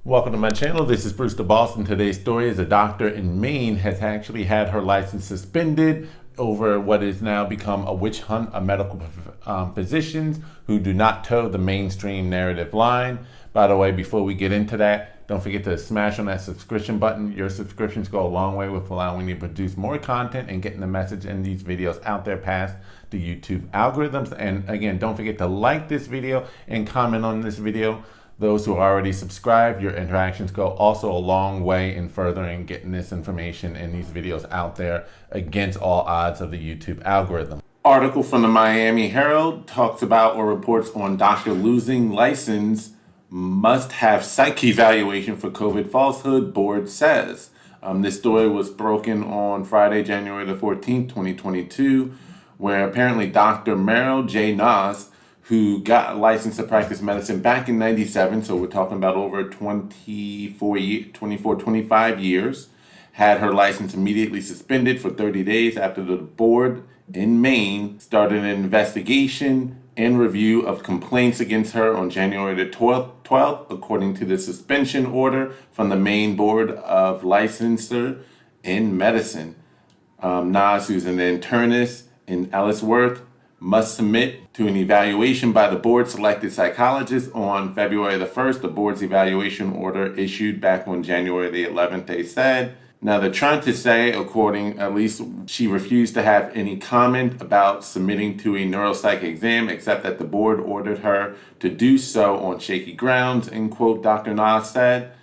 Welcome to my channel. This is Bruce the Boss, and today's story is a doctor in Maine has actually had her license suspended over what is now become a witch hunt of medical physicians who do not toe the mainstream narrative line. By the way, before we get into that, don't forget to smash on that subscription button. Your subscriptions go a long way with allowing me to produce more content and getting the message in these videos out there past the YouTube algorithms. And again, don't forget to like this video and comment on this video. Those who are already subscribed, your interactions go also a long way in furthering getting this information and these videos out there against all odds of the YouTube algorithm. Article from the Miami Herald talks about or reports on doctor losing license, must have psych evaluation for COVID falsehood, board says. This story was broken on Friday, January the 14th, 2022, where apparently Dr. Merrill J. Nas, who got a license to practice medicine back in 97, so we're talking about over 25 years, had her license immediately suspended for 30 days after the board in Maine started an investigation and review of complaints against her on January the 12th, according to the suspension order from the Maine Board of Licensure in Medicine. Nas, who's an internist in Ellsworth, must submit to an evaluation by the board selected psychologist on February the 1st. The board's evaluation order issued back on January the 11th, they said. Now they're trying to say, according, at least she refused to have any comment about submitting to a neuropsych exam, except that the board ordered her to do so on shaky grounds, end quote, Dr. Nas said,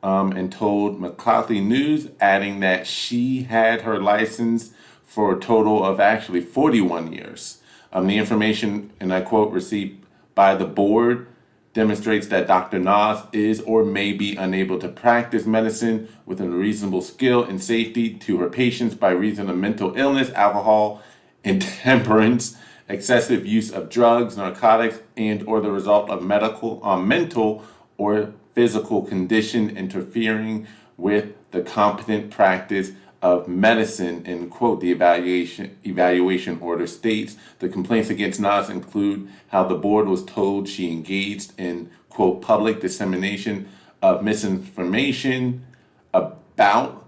and told McClatchy News, adding that she had her license for a total of actually 41 years. The information, and I quote, received by the board demonstrates that Dr. Nas is or may be unable to practice medicine with a reasonable skill and safety to her patients by reason of mental illness, alcohol, intemperance, excessive use of drugs, narcotics, and or the result of mental or physical condition interfering with the competent practice of medicine, end quote. The evaluation order states the complaints against Nas include how the board was told she engaged in, quote, public dissemination of misinformation about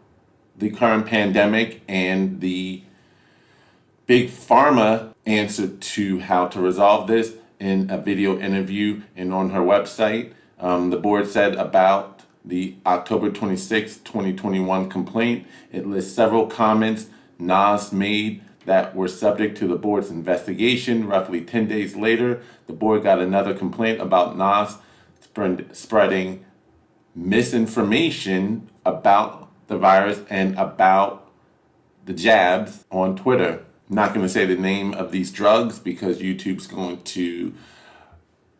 the current pandemic and the big pharma answer to how to resolve this in a video interview and on her website. The board said about the October 26, 2021 complaint, it lists several comments Nas made that were subject to the board's investigation. Roughly 10 days later, the board got another complaint about Nas spreading misinformation about the virus and about the jabs on Twitter. I'm not going to say the name of these drugs because YouTube's going to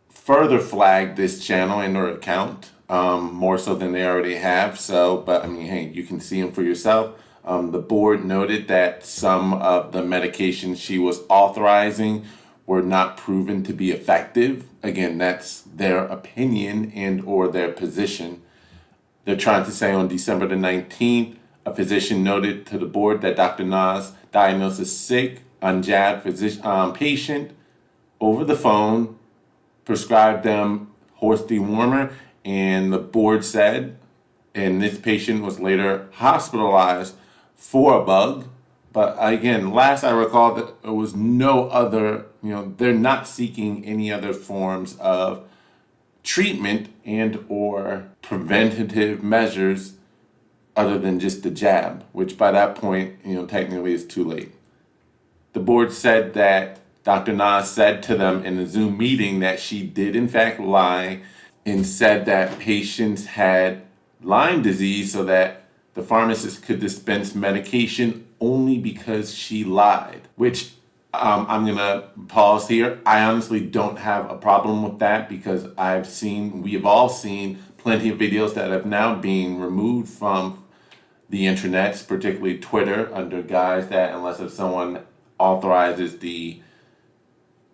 further flag this channel and their account. More so than they already have. So, but I mean, hey, you can see them for yourself. The board noted that some of the medications she was authorizing were not proven to be effective. Again, that's their opinion and or their position. They're trying to say on December the 19th, a physician noted to the board that Dr. Nas diagnosed a sick, unjabbed patient over the phone, prescribed them horse dewormer, and the board said, and this patient was later hospitalized for a bug. But again, last I recall, that there was no other, they're not seeking any other forms of treatment and or preventative measures other than just the jab, which by that point, technically is too late. The board said that Dr. Nas said to them in a Zoom meeting that she did in fact lie and said that patients had Lyme disease so that the pharmacist could dispense medication only because she lied, which I'm going to pause here. I honestly don't have a problem with that because we have all seen plenty of videos that have now been removed from the internet, particularly Twitter, under guise that unless if someone authorizes the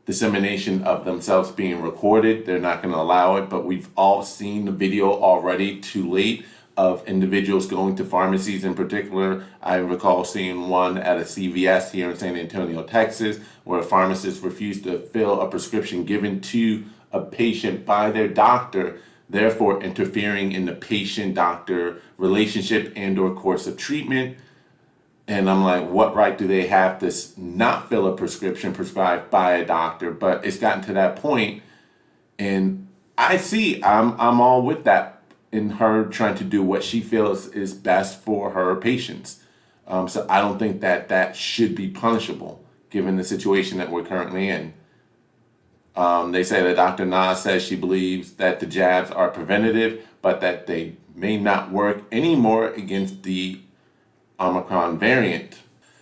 dissemination of themselves being recorded, they're not going to allow it. But we've all seen the video already too late of individuals going to pharmacies. In particular, I recall seeing one at a CVS here in San Antonio, Texas, where a pharmacist refused to fill a prescription given to a patient by their doctor therefore interfering in the patient-doctor relationship and or course of treatment. And I'm like, what right do they have to not fill a prescription prescribed by a doctor? But it's gotten to that point, and I'm all with that in her trying to do what she feels is best for her patients. So I don't think that should be punishable given the situation that we're currently in. They say that Dr. Nas says she believes that the jabs are preventative, but that they may not work anymore against the Omicron variant.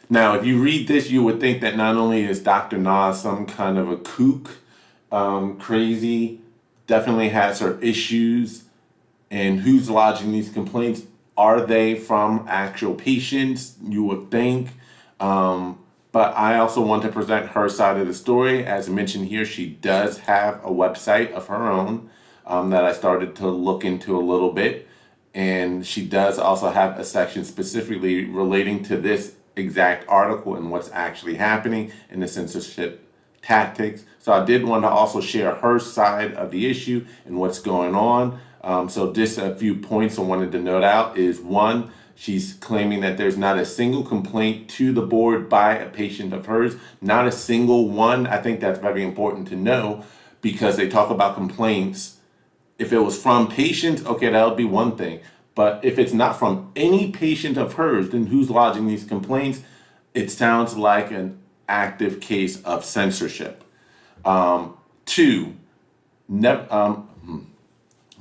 Now, if you read this, you would think that not only is Dr. Nas some kind of a kook, crazy, definitely has her issues, and who's lodging these complaints? Are they from actual patients? You would think. But I also want to present her side of the story. As mentioned here, she does have a website of her own that I started to look into a little bit. And she does also have a section specifically relating to this exact article and what's actually happening in the censorship tactics. So I did want to also share her side of the issue and what's going on. So just a few points I wanted to note out is one, she's claiming that there's not a single complaint to the board by a patient of hers, not a single one. I think that's very important to know because they talk about complaints. If it was from patients, okay, that would be one thing. But if it's not from any patient of hers, then who's lodging these complaints? It sounds like an active case of censorship. Two, let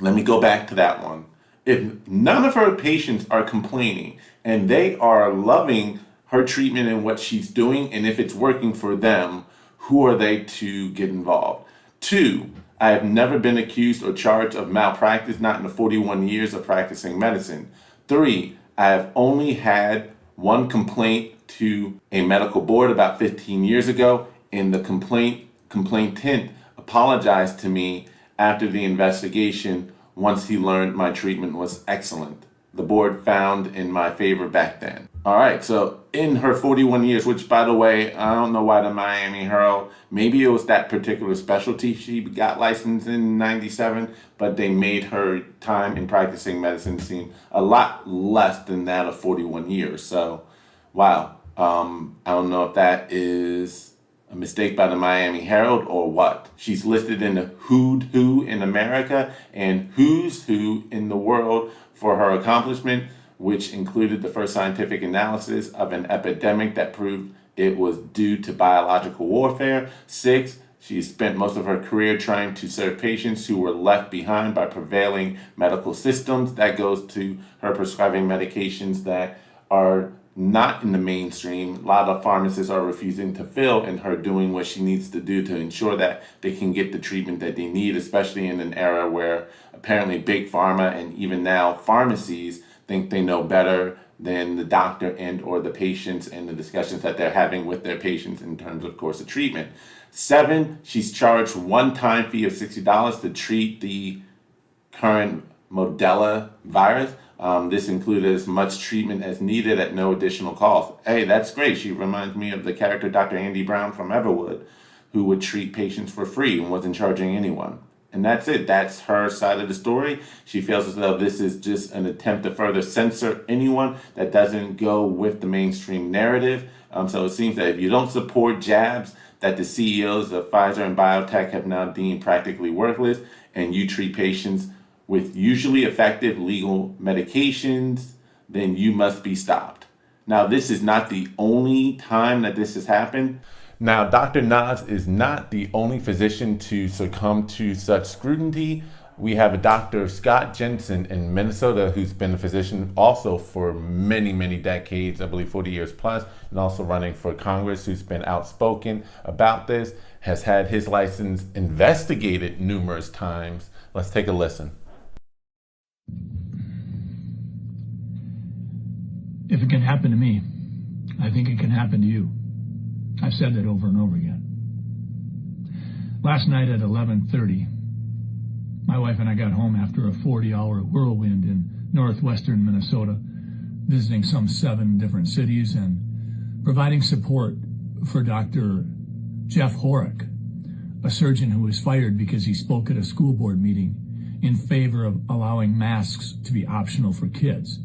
me go back to that one. If none of her patients are complaining and they are loving her treatment and what she's doing, and if it's working for them, who are they to get involved? Two, I have never been accused or charged of malpractice, not in the 41 years of practicing medicine. Three, I have only had one complaint to a medical board about 15 years ago, and the complainant apologized to me after the investigation once he learned my treatment was excellent. The board found in my favor back then. All right, so in her 41 years, which by the way, I don't know why the Miami Herald, maybe it was that particular specialty she got licensed in 97, but they made her time in practicing medicine seem a lot less than that of 41 years. So, wow, I don't know if that is a mistake by the Miami Herald or what. She's listed in the Who's Who in America and Who's Who in the world for her accomplishment, which included the first scientific analysis of an epidemic that proved it was due to biological warfare. 6, she spent most of her career trying to serve patients who were left behind by prevailing medical systems. That goes to her prescribing medications that are not in the mainstream. A lot of pharmacists are refusing to fill, and her doing what she needs to do to ensure that they can get the treatment that they need, especially in an era where apparently big pharma and even now pharmacies think they know better than the doctor and or the patients and the discussions that they're having with their patients in terms of course of treatment. 7, she's charged one-time fee of $60 to treat the current Modella virus. This included as much treatment as needed at no additional cost. Hey, that's great. She reminds me of the character Dr. Andy Brown from Everwood, who would treat patients for free and wasn't charging anyone. And that's it. That's her side of the story. She feels as though this is just an attempt to further censor anyone that doesn't go with the mainstream narrative. So it seems that if you don't support jabs that the CEOs of Pfizer and biotech have now deemed practically worthless, and you treat patients with usually effective legal medications, then you must be stopped. Now, this is not the only time that this has happened. Now, Dr. Nas is not the only physician to succumb to such scrutiny. We have a Dr. Scott Jensen in Minnesota who's been a physician also for many, many decades, I believe 40 years plus, and also running for Congress, who's been outspoken about this, has had his license investigated numerous times. Let's take a listen. If it can happen to me, I think it can happen to you. I've said that over and over again. Last night at 11:30, my wife and I got home after a 40-hour whirlwind in northwestern Minnesota, visiting some 7 different cities and providing support for Dr. Jeff Horrick, a surgeon who was fired because he spoke at a school board meeting in favor of allowing masks to be optional for kids.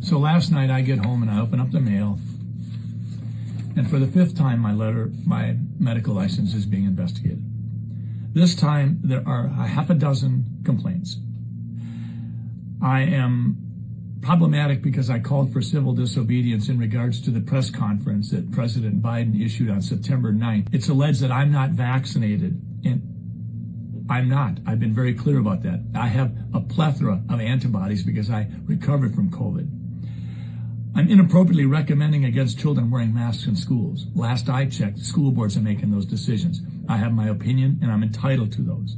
So last night I get home and I open up the mail, and for the fifth time my medical license is being investigated. This time there are a half a dozen complaints. I am problematic because I called for civil disobedience in regards to the press conference that President Biden issued on September 9th. It's alleged that I'm not vaccinated, and I'm not. I've been very clear about that. I have a plethora of antibodies because I recovered from COVID. I'm inappropriately recommending against children wearing masks in schools. Last I checked, school boards are making those decisions. I have my opinion, and I'm entitled to those.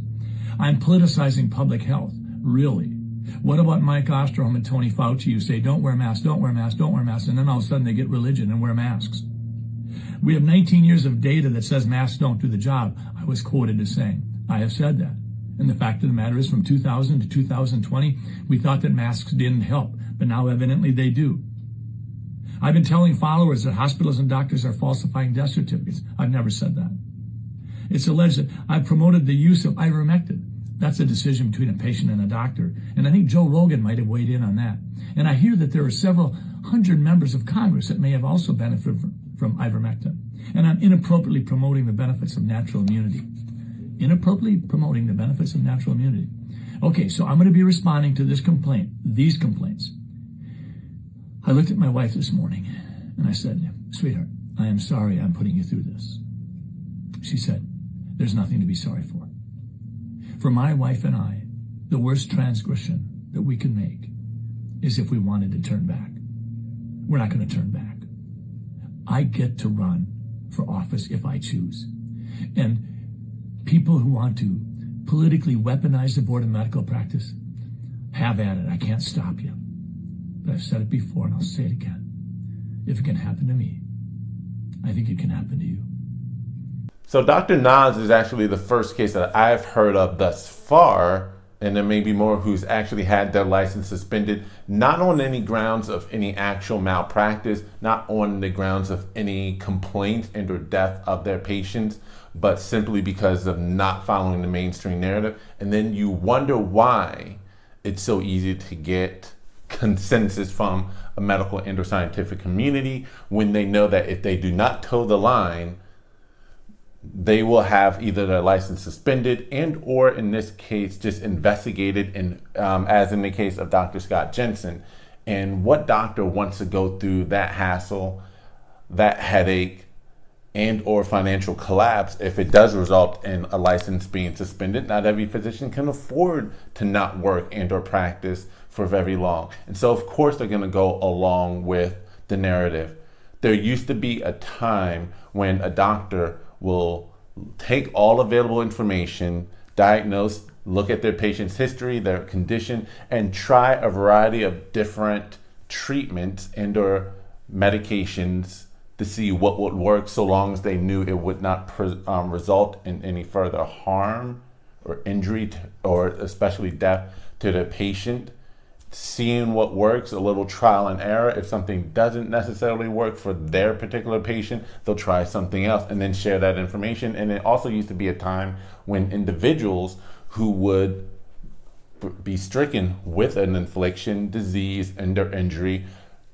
I'm politicizing public health. Really? What about Mike Osterholm and Tony Fauci, who say, don't wear masks, don't wear masks, don't wear masks, and then all of a sudden they get religion and wear masks? We have 19 years of data that says masks don't do the job. I was quoted as saying, I have said that. And the fact of the matter is, from 2000 to 2020, we thought that masks didn't help, but now evidently they do. I've been telling followers that hospitals and doctors are falsifying death certificates. I've never said that. It's alleged that I've promoted the use of ivermectin. That's a decision between a patient and a doctor. And I think Joe Rogan might have weighed in on that. And I hear that there are several hundred members of Congress that may have also benefited from ivermectin. And I'm inappropriately promoting the benefits of natural immunity. Inappropriately promoting the benefits of natural immunity. Okay, so I'm going to be responding to these complaints. I looked at my wife this morning and I said, sweetheart, I am sorry I'm putting you through this. She said, there's nothing to be sorry for. For my wife and I, the worst transgression that we can make is if we wanted to turn back. We're not going to turn back. I get to run for office if I choose. And people who want to politically weaponize the Board of Medical Practice, have at it. I can't stop you. But I've said it before and I'll say it again. If it can happen to me, I think it can happen to you. So Dr. Nas is actually the first case that I've heard of thus far, and there may be more, who's actually had their license suspended, not on any grounds of any actual malpractice, not on the grounds of any complaint and or death of their patients, but simply because of not following the mainstream narrative. And then you wonder why it's so easy to get consensus from a medical and or scientific community when they know that if they do not toe the line, they will have either their license suspended and or in this case just investigated, and as in the case of Dr. Scott Jensen. And what doctor wants to go through that hassle, that headache, and or financial collapse if it does result in a license being suspended? Not every physician can afford to not work and or practice for very long. And so of course they're going to go along with the narrative. There used to be a time when a doctor will take all available information, diagnose, look at their patient's history, their condition, and try a variety of different treatments and or medications to see what would work, so long as they knew it would not result in any further harm or injury or especially death to the patient. Seeing what works, a little trial and error. If something doesn't necessarily work for their particular patient, they'll try something else and then share that information. And it also used to be a time when individuals who would be stricken with an affliction, disease, and or injury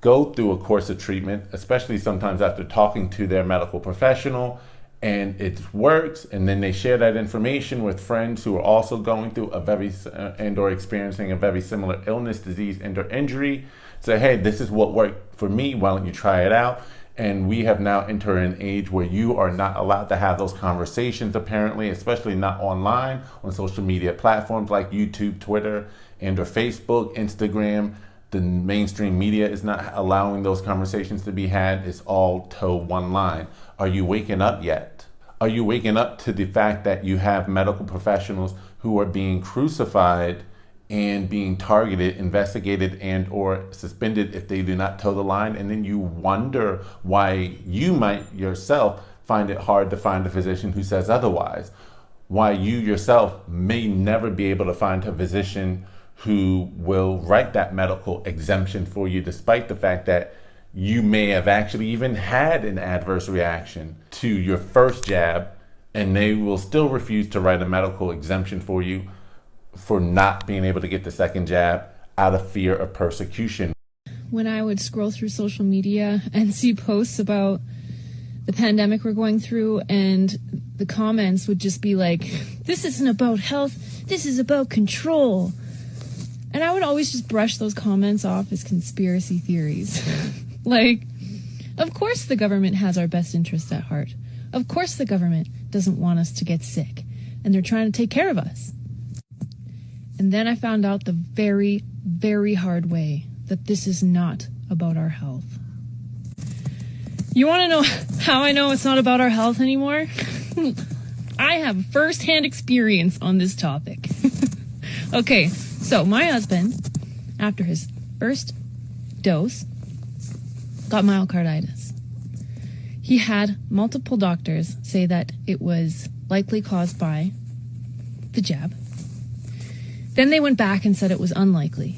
go through a course of treatment, especially sometimes after talking to their medical professional, and it works, and then they share that information with friends who are also going through a very and or experiencing a very similar illness, disease, and or injury. Say, hey, this is what worked for me, why don't you try it out? And we have now entered an age where you are not allowed to have those conversations, apparently, especially not online, on social media platforms like YouTube, Twitter, and or Facebook, Instagram. The mainstream media is not allowing those conversations to be had. It's all toe one line. Are you waking up yet? Are you waking up to the fact that you have medical professionals who are being crucified and being targeted, investigated, and or suspended if they do not toe the line? And then you wonder why you might yourself find it hard to find a physician who says otherwise. Why you yourself may never be able to find a physician who will write that medical exemption for you, despite the fact that you may have actually even had an adverse reaction to your first jab, and they will still refuse to write a medical exemption for you for not being able to get the second jab out of fear of persecution. When I would scroll through social media and see posts about the pandemic we're going through, and the comments would just be like, this isn't about health, this is about control. And I would always just brush those comments off as conspiracy theories. Like, of course the government has our best interests at heart. Of course the government doesn't want us to get sick, and they're trying to take care of us. And then I found out the very, very hard way that this is not about our health. You want to know how I know it's not about our health anymore? I have first-hand experience on this topic. Okay, so my husband, after his first dose, got myocarditis. He had multiple doctors say that it was likely caused by the jab. Then they went back and said it was unlikely.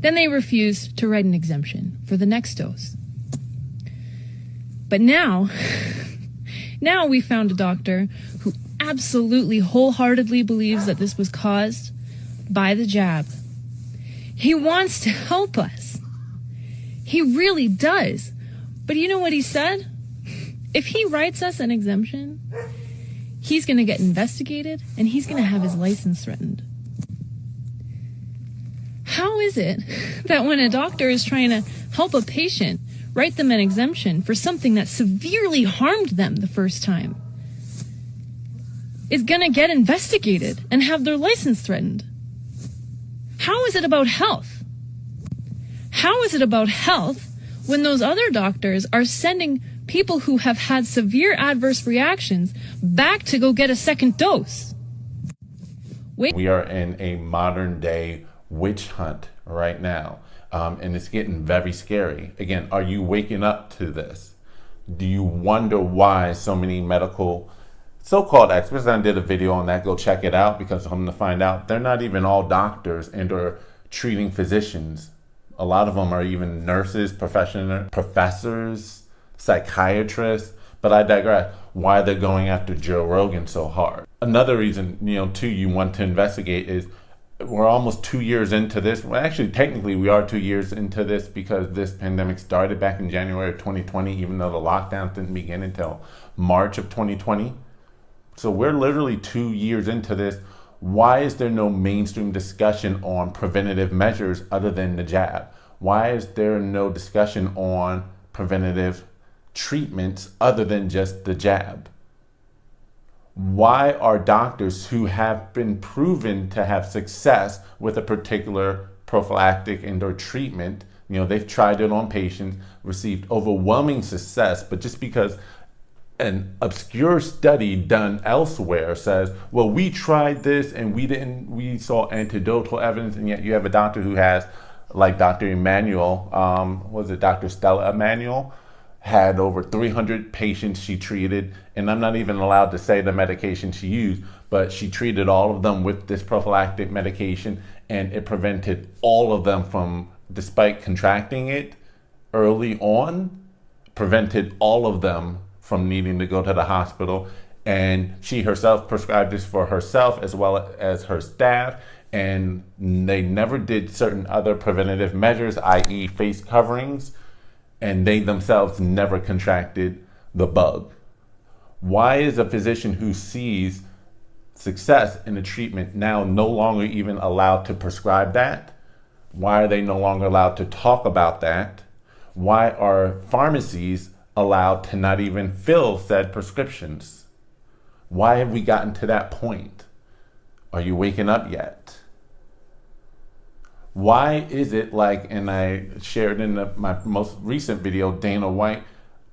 Then they refused to write an exemption for the next dose. But now we found a doctor who absolutely wholeheartedly believes that this was caused by the jab. He wants to help us. He really does. But you know what he said? If he writes us an exemption, he's going to get investigated and he's going to have his license threatened. How is it that when a doctor is trying to help a patient, write them an exemption for something that severely harmed them the first time, is going to get investigated and have their license threatened? How is it about health? How is it about health when those other doctors are sending people who have had severe adverse reactions back to go get a second dose? We are in a modern day witch hunt right now. And it's getting very scary. Again, are you waking up to this? Do you wonder why so many medical so-called experts, and I did a video on that, go check it out, because I'm going to find out they're not even all doctors and or treating physicians. A lot of them are even nurses, professors, psychiatrists, but I digress. Why they're going after Joe Rogan so hard. Another reason, too, you want to investigate is we're almost 2 years into this. Well, actually, technically, we are 2 years into this because this pandemic started back in January of 2020, even though the lockdown didn't begin until March of 2020. So we're literally 2 years into this. Why is there no mainstream discussion on preventative measures other than the jab? Why is there no discussion on preventative treatments other than just the jab? Why are doctors who have been proven to have success with a particular prophylactic and or treatment, they've tried it on patients, received overwhelming success, but just because an obscure study done elsewhere says, well, we tried this and we saw anecdotal evidence, and yet you have a doctor who has, like Dr. Emanuel, Dr. Stella Emanuel, had over 300 patients she treated, and I'm not even allowed to say the medication she used, but she treated all of them with this prophylactic medication, and it prevented all of them from, despite contracting it early on, prevented all of them from needing to go to the hospital. And she herself prescribed this for herself as well as her staff, and they never did certain other preventative measures, i.e. face coverings, and they themselves never contracted the bug. Why is a physician who sees success in a treatment now no longer even allowed to prescribe that? Why are they no longer allowed to talk about that? Why are pharmacies allowed to not even fill said prescriptions? Why have we gotten to that point? Are you waking up yet? Why is it like, and I shared in my most recent video, Dana White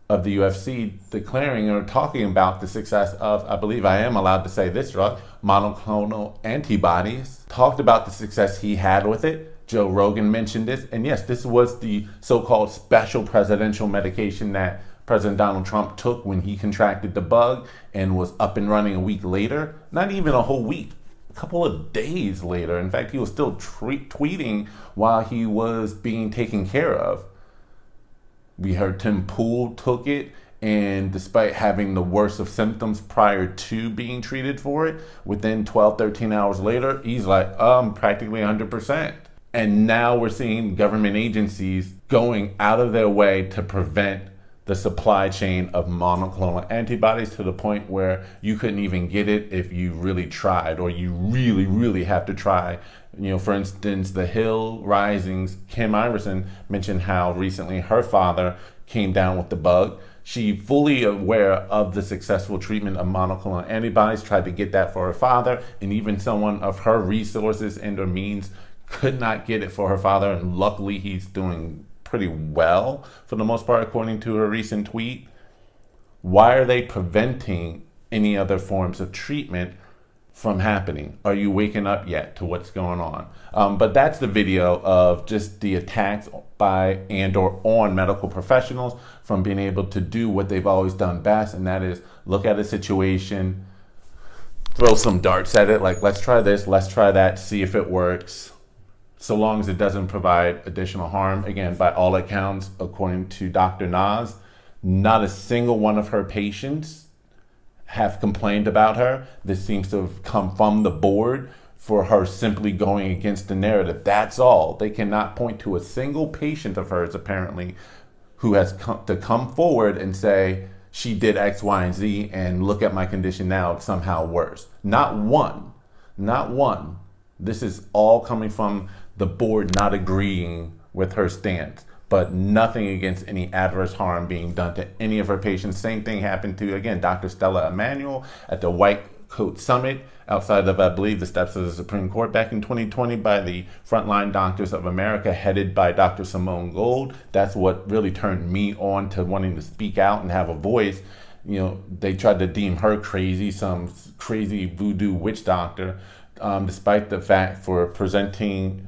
of the UFC declaring or talking about the success of, I believe I am allowed to say this drug, monoclonal antibodies, talked about the success he had with it. Joe Rogan mentioned this. And yes, this was the so-called special presidential medication that President Donald Trump took when he contracted the bug and was up and running a week later. Not even a whole week. A couple of days later. In fact, he was still tweeting while he was being taken care of. We heard Tim Pool took it And despite having the worst of symptoms prior to being treated for it, within 12, 13 hours later, he's like, practically 100%. And now we're seeing government agencies going out of their way to prevent the supply chain of monoclonal antibodies to the point where you couldn't even get it if you really tried, or you really, really have to try. For instance, the Hill Rising's Kim Iverson mentioned how recently her father came down with the bug. She, fully aware of the successful treatment of monoclonal antibodies, tried to get that for her father, and even someone of her resources and or means could not get it for her father, and luckily he's doing pretty well for the most part, according to her recent tweet. Why are they preventing any other forms of treatment from happening? Are you waking up yet to what's going on? But that's the video of just the attacks by and or on medical professionals from being able to do what they've always done best, and that is look at a situation, throw some darts at it, like let's try this, let's try that, see if it works, so long as it doesn't provide additional harm. Again, by all accounts, according to Dr. Nas, not a single one of her patients have complained about her. This seems to have come from the board for her simply going against the narrative. That's all. They cannot point to a single patient of hers, apparently, who has come forward and say, she did X, Y, and Z, and look at my condition now, it's somehow worse. Not one. Not one. This is all coming from the board not agreeing with her stance, but nothing against any adverse harm being done to any of her patients. Same thing happened to, again, Dr. Stella Emanuel at the White Coat Summit outside of, I believe, the steps of the Supreme Court back in 2020 by the Frontline Doctors of America, headed by Dr. Simone Gold. That's what really turned me on to wanting to speak out and have a voice. They tried to deem her crazy, some crazy voodoo witch doctor, despite the fact for presenting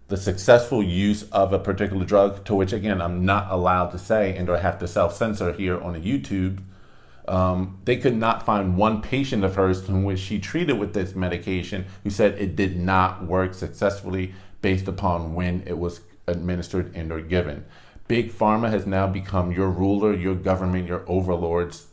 the successful use of a particular drug, to which, again, I'm not allowed to say and or have to self-censor here on a YouTube. They could not find one patient of hers in which she treated with this medication who said it did not work successfully based upon when it was administered and or given. Big Pharma has now become your ruler, your government, your overlords.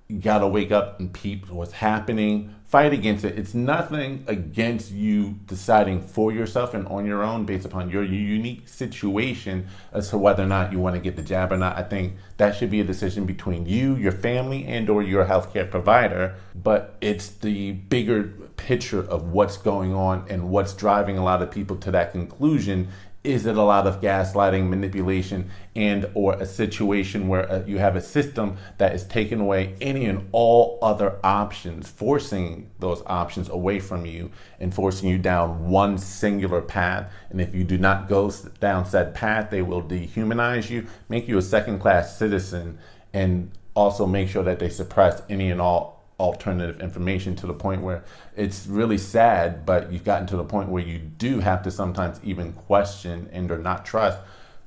You gotta wake up and peep what's happening. Fight against it. It's nothing against you deciding for yourself and on your own based upon your unique situation as to whether or not you want to get the jab or not. I think that should be a decision between you, your family, and or your healthcare provider. But it's the bigger picture of what's going on and what's driving a lot of people to that conclusion. Is it a lot of gaslighting, manipulation, and or a situation where you have a system that is taking away any and all other options, forcing those options away from you and forcing you down one singular path? And if you do not go down said path, they will dehumanize you, make you a second-class citizen, and also make sure that they suppress any and all alternative information, to the point where it's really sad, but you've gotten to the point where you do have to sometimes even question and or not trust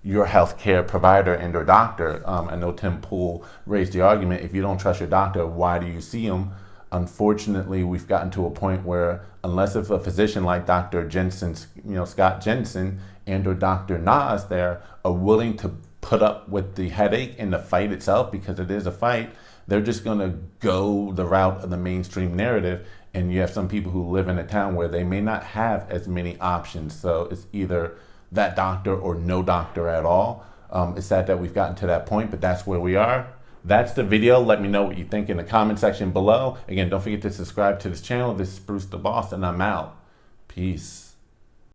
your healthcare provider and or doctor. I know Tim Pool raised the argument, if you don't trust your doctor, why do you see him? Unfortunately, we've gotten to a point where unless if a physician like Dr. Jensen, Scott Jensen, and or Dr. Nas there are willing to put up with the headache and the fight itself, because it is a fight, they're just going to go the route of the mainstream narrative. And you have some people who live in a town where they may not have as many options. So it's either that doctor or no doctor at all. It's sad that we've gotten to that point, but that's where we are. That's the video. Let me know what you think in the comment section below. Again, don't forget to subscribe to this channel. This is Bruce the Boss, and I'm out. Peace.